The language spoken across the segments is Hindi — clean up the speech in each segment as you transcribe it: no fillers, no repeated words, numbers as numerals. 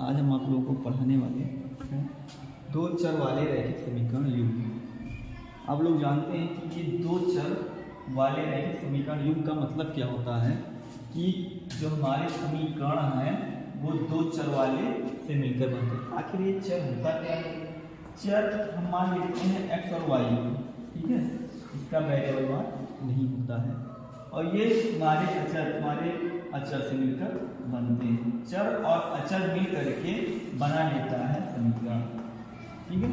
आज हम आप लोगों को पढ़ाने वाले हैं दो चर वाले रैखिक समीकरण युग्म। आप लोग जानते हैं कि ये दो चर वाले रैखिक समीकरण युग्म का मतलब क्या होता है कि जो हमारे समीकरण हैं वो दो चर वाले से मिलकर बनते हैं। आखिर ये चर होता क्या है? चर हम मान लेते हैं x और y, ठीक है, इसका वेरिएबल मान नहीं होता है, और ये हमारे अचर से मिलकर बनते हैं। चर और अचर मिल करके बना लेता है समीकरण, ठीक है।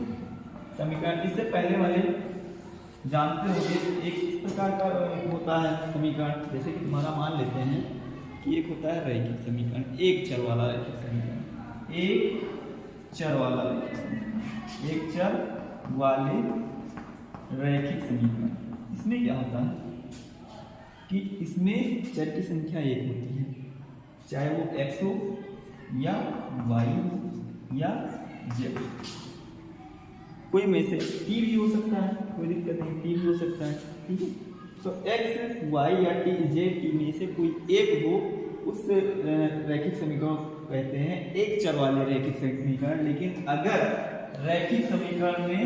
समीकरण इससे पहले वाले जानते होंगे एक इस प्रकार का होता है समीकरण, जैसे कि तुम्हारा मान लेते हैं कि एक होता है रैखिक समीकरण, एक चर वाला रैखिक समीकरण, एक चर वाला रैखिक समीकरण, एक चर वाले रैखिक समीकरण। इसमें क्या होता है कि इसमें चर की संख्या एक होती है, चाहे वो x हो या y हो या z, कोई में से t भी हो सकता है, कोई दिक्कत नहीं, t भी हो सकता है, ठीक है। तो x, y या t में से कोई एक हो, उस रैखिक समीकरण कहते हैं एक चर वाले रैखिक समीकरण। लेकिन अगर रैखिक समीकरण में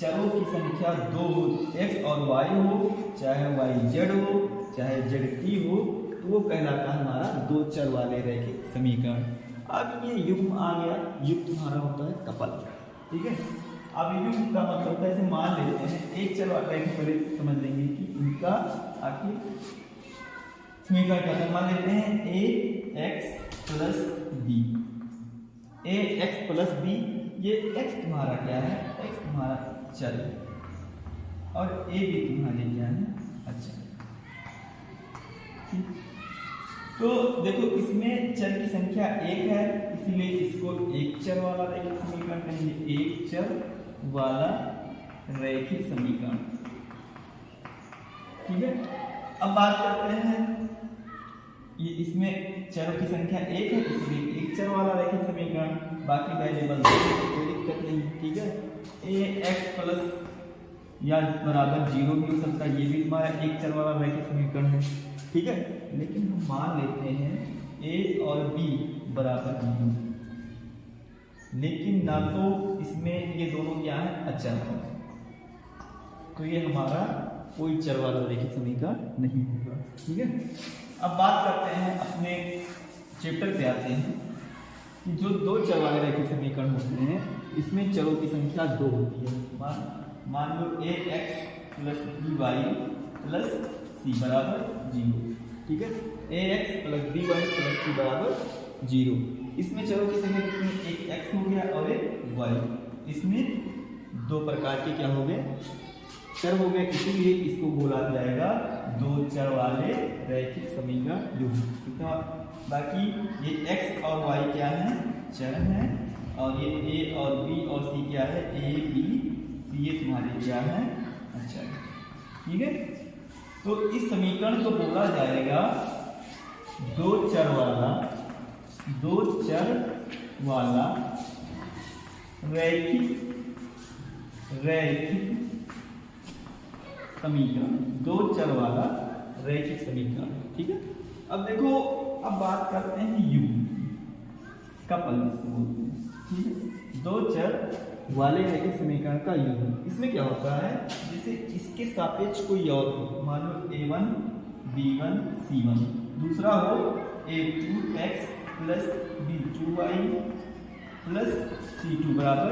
चरों की संख्या दो हो, x और y हो, चाहे y z हो, चाहे z t हो, तो वो कहलाता है हमारा दो चर वाले रैखिक समीकरण। अब ये युग्म आ गया, युग्म तुम्हारा होता है कपल, ठीक है। अब युग्म का मतलब होता है, जैसे मान लेते हैं एक चर वाला रैखिक समीकरण, समझ लेंगे कि इनका आखिर समीकरण क्या है। मान लेते हैं ax plus b, ax plus b, ये x तुम्हारा क्या है, x तुम्हारा चर है और a भी तुम्हारे क्या है, अच्छा। तो देखो इसमें चर की संख्या एक है, इसलिए इसको एक चर वाला रैखिक समीकरण कहेंगे, एक चर वाला रैखिक समीकरण, ठीक है। अब बात करते हैं, ये इसमें चरों की संख्या एक है इसलिए एक चर वाला रैखिक समीकरण, बाकी वेरिएबल कोई दिक्कत नहीं, ठीक है। ax प्लस या बराबर 0 भी हो सकता है, ये भी हमारा एक चर वाला रैखिक समीकरण है, ठीक है। लेकिन हम मान लेते हैं a और b बराबर 0, लेकिन ना तो इसमें ये दोनों क्या है, अचर है, तो ये हमारा कोई चर वाला रैखिक समीकरण नहीं होगा, ठीक है। अब बात करते हैं, अपने चैप्टर पे आते हैं कि जो दो चर वाले रैखिक समीकरण होते हैं इसमें चरों की संख्या दो होती है। मान लो ax plus by plus c बराबर 0, ठीक है। ax plus by plus c बराबर 0, इसमें चरों की संख्या कितनी, एक x हो गया और एक y, इसमें दो प्रकार के क्या हो गए, चर हो गए, इसीलिए इसको बोला जाएगा दो चर वाले रैखिक समीकरण युग्म। बाकी ये x और y क्या है, चर है, और ये a और b और c क्या है, a b c, ये तुम्हारे क्या है, अच्छा, ठीक है। तो इस समीकरण को बोला जाएगा दो चर वाला रैखिक समीकरण, दो चर वाला रैखिक समीकरण, ठीक है। अब देखो, अब बात करते हैं युग्म, कपल जिसको बोलते हैं, ठीक है। दो चर वाले रैखिक समीकरण का युग्म, इसमें क्या होता है, जैसे इसके सापेक्ष कोई और हो, मान लो a1 b1 c1, दूसरा हो a2x plus b2y plus c2 बराबर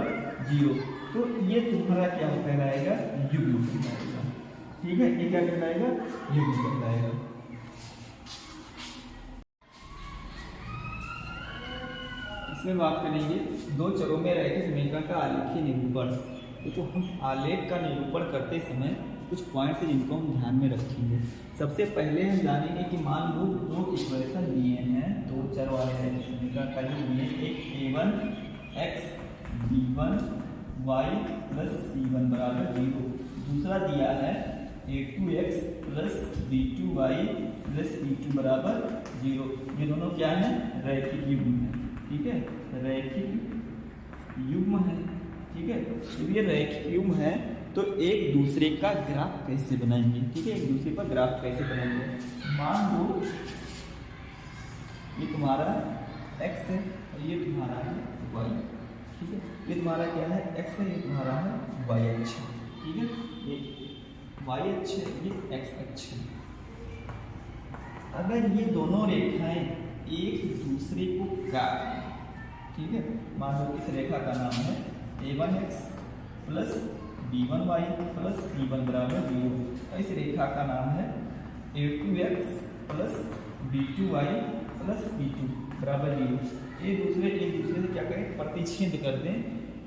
0, तो ये तुम्हारा क्या कहलाएगा, युग्म कहलाएगा, ठीक है। ये क्या कहलाएगा, युग्म कहलाएगा। इसमें बात करेंगे दो चरों में रैखिक समीकरण का आलेखीय निरूपण। तो हम आलेख का निरूपण करते समय कुछ पॉइंट्स हैं जिनको हम ध्यान में रखेंगे। सबसे पहले हम जानेंगे कि मान लो दो इक्वेशन दिए हैं, दो चर वाले रैखिक समीकरण का युग्म दिए, एक a1x b1 y plus c1 बराबर 0, दूसरा दिया है a2x plus b2y plus c2 बराबर 0। ये दोनों क्या है, रैखिक युग्म है, ठीक है, रैखिक युग्म है, ठीक है। तो ये रैखिक युग्म है, तो एक दूसरे का ग्राफ कैसे बनाएंगे, ठीक है, एक दूसरे पर ग्राफ कैसे बनाएंगे। मान लो ये तुम्हारा x है और ये तुम्हारा है वाई, ठीक है। ये तुम्हारा क्या है, एक्स है, ये तुम्हारा है वाई अक्ष, ठीक है। ये वाई अक्ष है, ये एक्स अक्ष है। अगर ये दोनों रेखाएं एक दूसरे को काट, ठीक है, मान लो इस रेखा का नाम है a1x plus b1y plus c1 बराबर 0। इस रेखा का नाम है a2x plus b2y plus c2 बराबर 0। एक दूसरे से क्या करें, प्रतिच्छेद कर दें,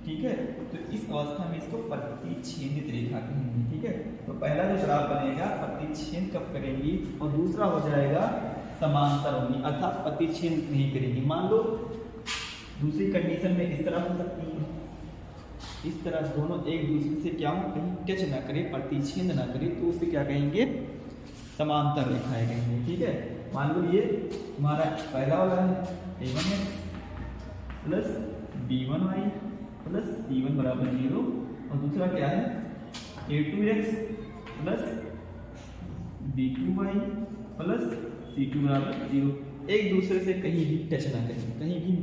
ठीक है। तो इस अवस्था में इसको प्रतिच्छेदित रेखा कहेंगे, ठीक है। तो पहला जो ग्राफ बनेगा प्रतिच्छेद कब करेंगी, और दूसरा हो जाएगा समांतर होगी, अर्थात प्रतिच्छेद नहीं करेंगी। मान लो दूसरी कंडीशन में इस तरह हो सकती है, इस तरह दोनों एक दूसरे से क्या हो, कहीं टच ना करे, प्रतिच्छेद ना करे, तो उसे क्या कहेंगे, समांतर रेखाएं कहेंगे, ठीक है। मान लो ये हमारा पहला वाला है a1x plus b1y plus c1 बराबर 0, और दूसरा क्या है a2x plus b2y plus c2 बराबर 0। एक दूसरे से कहीं भी टच ना करें, कहीं भी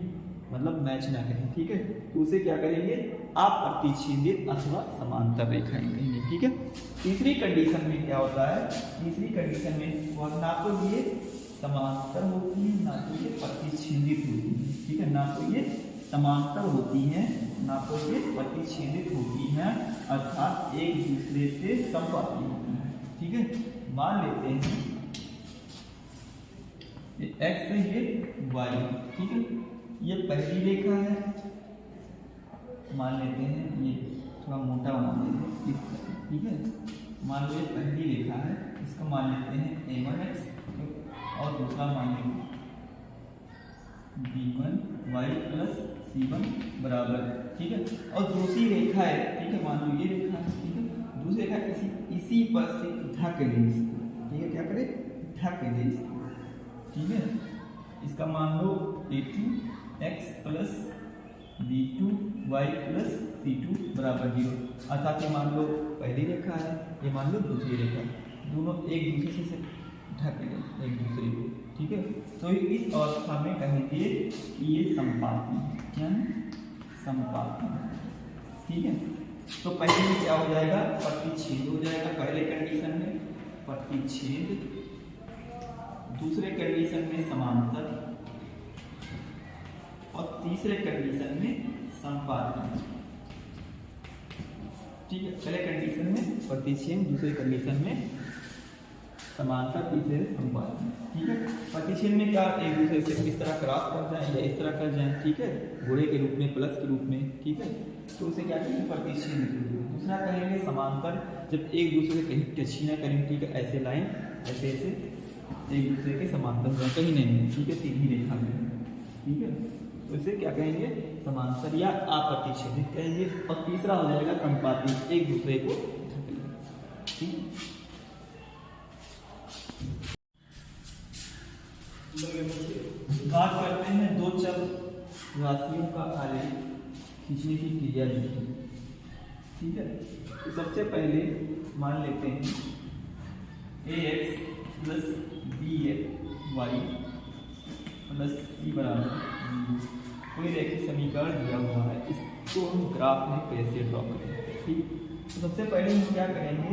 मतलब मैच ना करें, ठीक है। तो उसे क्या करेंगे, आप प्रतिच्छेदित अथवा समांतर रेखाएं कहेंगे, ठीक है। तीसरी कंडीशन में क्या होता है, तीसरी कंडीशन में वह ना तो ये समांतर होती है, ना तो ये प्रतिच्छेदित होती है, ठीक है। ना तो ये समांतर होती है, ना तो ये प्रतिच्छेदित होती है, अर्थात एक दूसरे से समपाती होती है, ठीक है। मान लेते हैं ये x है, ये y, ठीक है। ये पहली रेखा है, मान लेते हैं ये थोड़ा मोटा मान लेते हैं इस तरह, ठीक है। मान लो ये पहली रेखा है, इसको मान लेते हैं a1x और दूसरा मान लेते b1y प्लस c1 बराबर, ठीक है। और दूसरी रेखा है, ठीक है, मान लो ये रेखा है, ठीक है। दूसरी रेखा इसी पर से ढक ले इसको, ठीक है, क्या करे, ढक ले इसको, ठीक है। इसका मान लो a2x plus b2y plus c2 बराबर 0, अर्थात ये मान लो पहली रेखा है, ये मान लो दूसरी रेखा, दोनों एक दूसरे से ढक ले एक दूसरे को, ठीक है। तो इस अवस्था में कहेंगे कि ये समपाती है, क्या है, समपाती, ठीक है। तो पहले में क्या हो जाएगा, प्रतिच्छेद हो जाएगा पहले कंडीशन में, प्रतिच्छेद, दूसरे कंडीशन में समांतर, और तीसरे कंडीशन में संपाती, ठीक है। पहले कंडीशन में प्रतिच्छेद, दूसरे कंडीशन में समांतर, तीसरे संपाती, ठीक है। प्रतिच्छेद में क्या, एक दूसरे से इस तरह क्रॉस कर जाए या इस तरह कर जाए, ठीक है, घोड़े के रूप में, प्लस के रूप में, ठीक है। तो उसे क्या कहेंगे, प्रतिच्छेद। दूसरा कहेंगे समांतर, जब एक दूसरे से कहीं टच ही ना करें, ठीक है, ऐसे लाइन ऐसे ऐसे एक दूसरे के समांतर हो, कहीं नहीं, ठीक है, सीधी रेखा में, ठीक है। तो इसे क्या कहेंगे, समांतर या अप्रतिच्छेदित कहेंगे। और तीसरा हो जाएगा संपाती, एक दूसरे को ढक ले, ठीक है। बात करते हैं दो चर राशियों का आलेख खींचने की क्रिया भी, ठीक है। तो सबसे पहले मान लेते हैं ax plus by plus c बराबर, कोई रैखिक समीकरण दिया हुआ है, इसको हम ग्राफ में कैसे ड्रॉ करें, ठीक। तो सबसे पहले हम क्या करेंगे,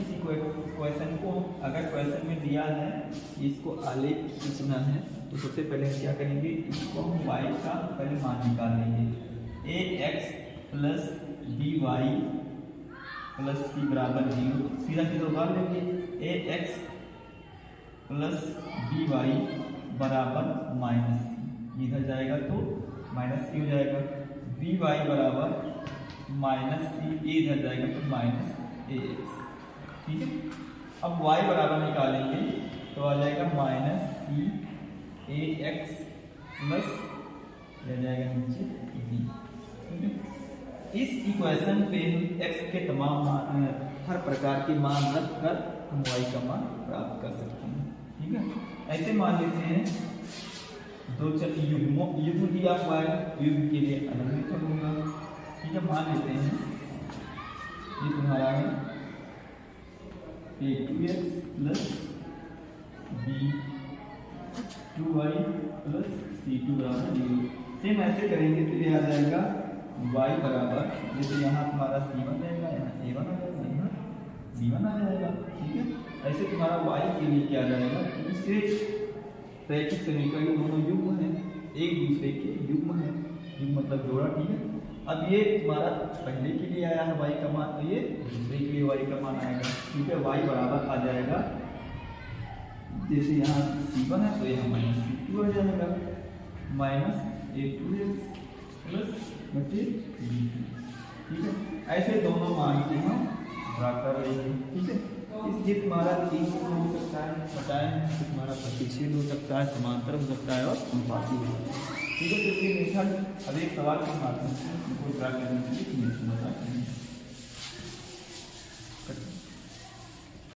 इस क्वेश्चन को, अगर क्वेश्चन में दिया है इसको आलेख खींचना है, तो सबसे पहले हम क्या करेंगे, इसको हम y का पहले मान निकाल लेंगे, ax plus by plus c बराबर 0, सीधा सीधा उतार लेंगे, ax प्लस by बराबर माइनस सी, इधर जाएगा तो माइनस सी हो जाएगा, by बराबर माइनस सी, इधर जाएगा तो माइनस ax, ठीक है। अब y बराबर निकालेंगे तो आ जाएगा माइनस सी ax प्लस यह जाएगा नीचे b, ठीक है। इस इक्वेशन पे x के तमाम मान, हर प्रकार के मान रख कर हम y का मान प्राप्त कर सकते हैं, ठीक है। ऐसे मान लेते हैं दो चर युग्म दिया हुआ है, युग्म के लिए अलग मेथड होगा, ठीक है। मान लेते हैं ये तुम्हारा है a2x plus b2y plus c2 बराबर 0, सेम ऐसे करेंगे तो ये आ जाएगा y बराबर, जैसे यहाँ तुम्हारा C1 रहेगा, यहाँ A1 आ जाएगा, यहाँ B1 आ जाएगा। ठीक है, ऐसे तुम्हारा y के लिए क्या आ जाएगा, इससे रैखिक समीकरण दोनों युग्म है, एक दूसरे के युग्म है, युग्म मतलब जोड़ा। ठीक है, अब ये तुम्हारा पहले के लिए आया है y का मान, तो ये दूसरे के लिए y का मान आएगा। ठीक है, y बराबर आ जाएगा, जैसे यहाँ C1 है तो यहाँ माइनस C2 आ जाएगा, माइनस A2x प्लस बचे B2। ठीक है, ऐसे दोनों मान के हम ड्रा कर लेंगे। ठीक है, ये तुम्हारा 3 हो सकता है, बताया है, तुम्हारा प्रतिच्छेद हो सकता है, समांतर हो सकता है और अनुपाती हो सकता है। ठीक है, तो ये मेथड अब एक सवाल के माध्यम से उनको ड्रा करने के लिए बताते हैं।